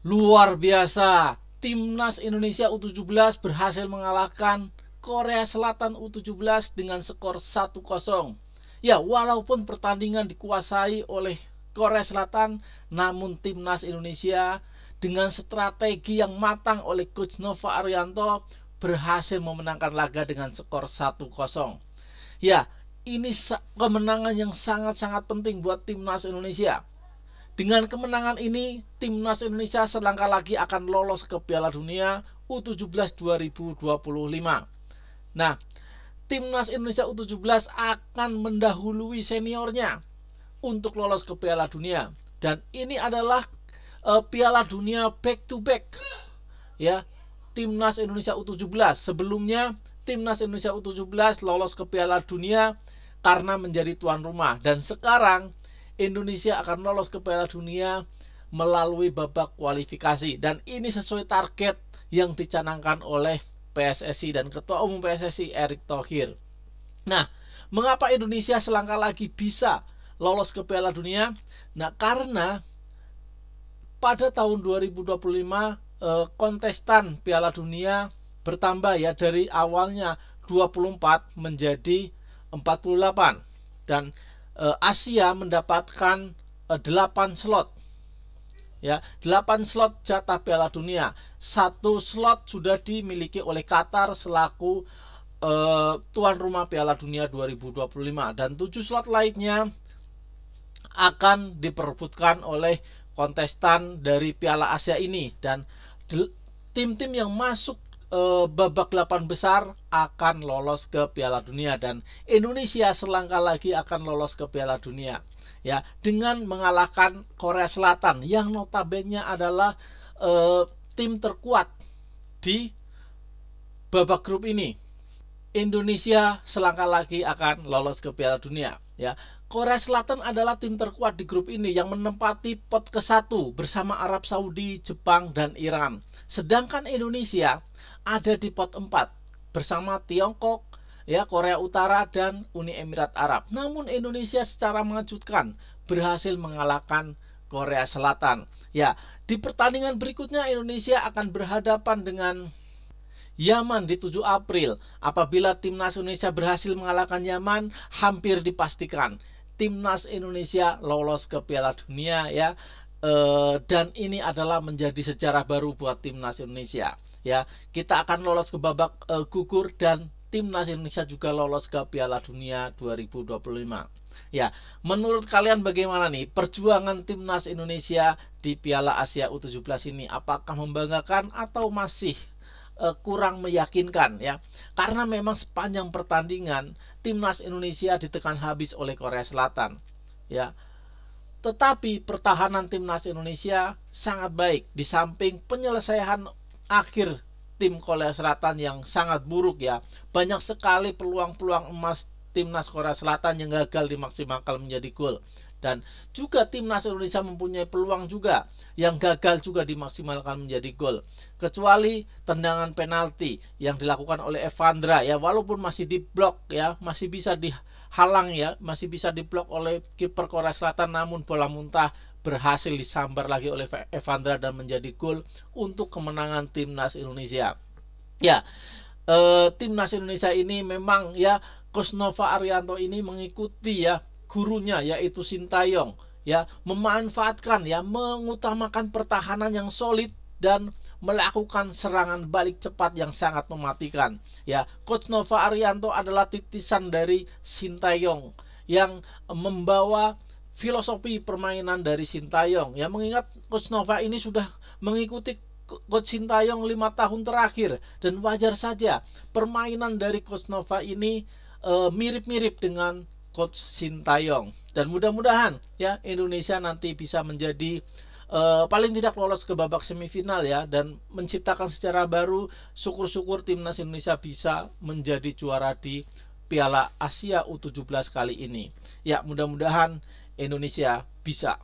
Luar biasa, timnas Indonesia U17 berhasil mengalahkan Korea Selatan U17 dengan skor 1-0. Ya, walaupun pertandingan dikuasai oleh Korea Selatan, namun timnas Indonesia dengan strategi yang matang oleh Coach Nova Arianto berhasil memenangkan laga dengan skor 1-0. Ya, ini kemenangan yang sangat-sangat penting buat timnas Indonesia. Dengan kemenangan ini, timnas Indonesia selangkah lagi akan lolos ke Piala Dunia U17 2025. Nah, timnas Indonesia U17 akan mendahului seniornya untuk lolos ke Piala Dunia. Dan ini adalah Piala Dunia back to back. Ya, timnas Indonesia U17 sebelumnya timnas Indonesia U17 lolos ke Piala Dunia karena menjadi tuan rumah, dan sekarang Indonesia akan lolos ke Piala Dunia melalui babak kualifikasi, dan ini sesuai target yang dicanangkan oleh PSSI dan Ketua Umum PSSI Erick Thohir. Nah, mengapa Indonesia selangkah lagi bisa lolos ke Piala Dunia? Nah, karena pada tahun 2025 kontestan Piala Dunia bertambah ya, dari awalnya 24 menjadi 48, dan Asia mendapatkan 8 slot ya, 8 slot jatah Piala Dunia. Satu slot sudah dimiliki oleh Qatar selaku tuan rumah Piala Dunia 2025, dan 7 slot lainnya akan diperebutkan oleh kontestan dari Piala Asia ini, dan tim-tim yang masuk babak 8 besar akan lolos ke Piala Dunia, dan Indonesia selangkah lagi akan lolos ke Piala Dunia ya, dengan mengalahkan Korea Selatan yang notabene adalah tim terkuat di babak grup ini. Indonesia selangkah lagi akan lolos ke Piala Dunia ya. Korea Selatan adalah tim terkuat di grup ini yang menempati pot ke-1 bersama Arab Saudi, Jepang, dan Iran. Sedangkan Indonesia ada di pot 4 bersama Tiongkok, ya, Korea Utara, dan Uni Emirat Arab. Namun Indonesia secara mengejutkan berhasil mengalahkan Korea Selatan. Ya, di pertandingan berikutnya Indonesia akan berhadapan dengan Yaman di 7 April. Apabila timnas Indonesia berhasil mengalahkan Yaman, hampir dipastikan timnas Indonesia lolos ke Piala Dunia ya. Dan ini adalah menjadi sejarah baru buat timnas Indonesia ya. Kita akan lolos ke babak gugur, dan timnas Indonesia juga lolos ke Piala Dunia 2025. Ya, menurut kalian bagaimana nih perjuangan timnas Indonesia di Piala Asia U17 ini? Apakah membanggakan atau masih kurang meyakinkan ya? Karena memang sepanjang pertandingan timnas Indonesia ditekan habis oleh Korea Selatan ya. Tetapi pertahanan timnas Indonesia sangat baik, di samping penyelesaian akhir tim Korea Selatan yang sangat buruk ya. Banyak sekali peluang-peluang emas timnas Korea Selatan yang gagal dimaksimalkan menjadi gol, dan juga timnas Indonesia mempunyai peluang juga yang gagal juga dimaksimalkan menjadi gol, kecuali tendangan penalti yang dilakukan oleh Evandra ya, walaupun masih diblok ya, masih bisa dihalang ya, masih bisa diblok oleh kiper Korea Selatan, namun bola muntah berhasil disambar lagi oleh Evandra dan menjadi gol untuk kemenangan timnas Indonesia. Ya, timnas Indonesia ini memang ya, Coach Nova Arianto ini mengikuti ya gurunya yaitu Sintayong ya, memanfaatkan ya, mengutamakan pertahanan yang solid dan melakukan serangan balik cepat yang sangat mematikan ya. Coach Nova Arianto adalah titisan dari Sintayong yang membawa filosofi permainan dari Sintayong ya, mengingat Coach Nova ini sudah mengikuti Coach Sintayong 5 tahun terakhir, dan wajar saja permainan dari Coach Nova ini mirip-mirip dengan Coach Sintayong, dan mudah-mudahan ya Indonesia nanti bisa menjadi paling tidak lolos ke babak semifinal ya, dan menciptakan sejarah baru. Syukur-syukur timnas Indonesia bisa menjadi juara di Piala Asia U17 kali ini. Ya, mudah-mudahan Indonesia bisa.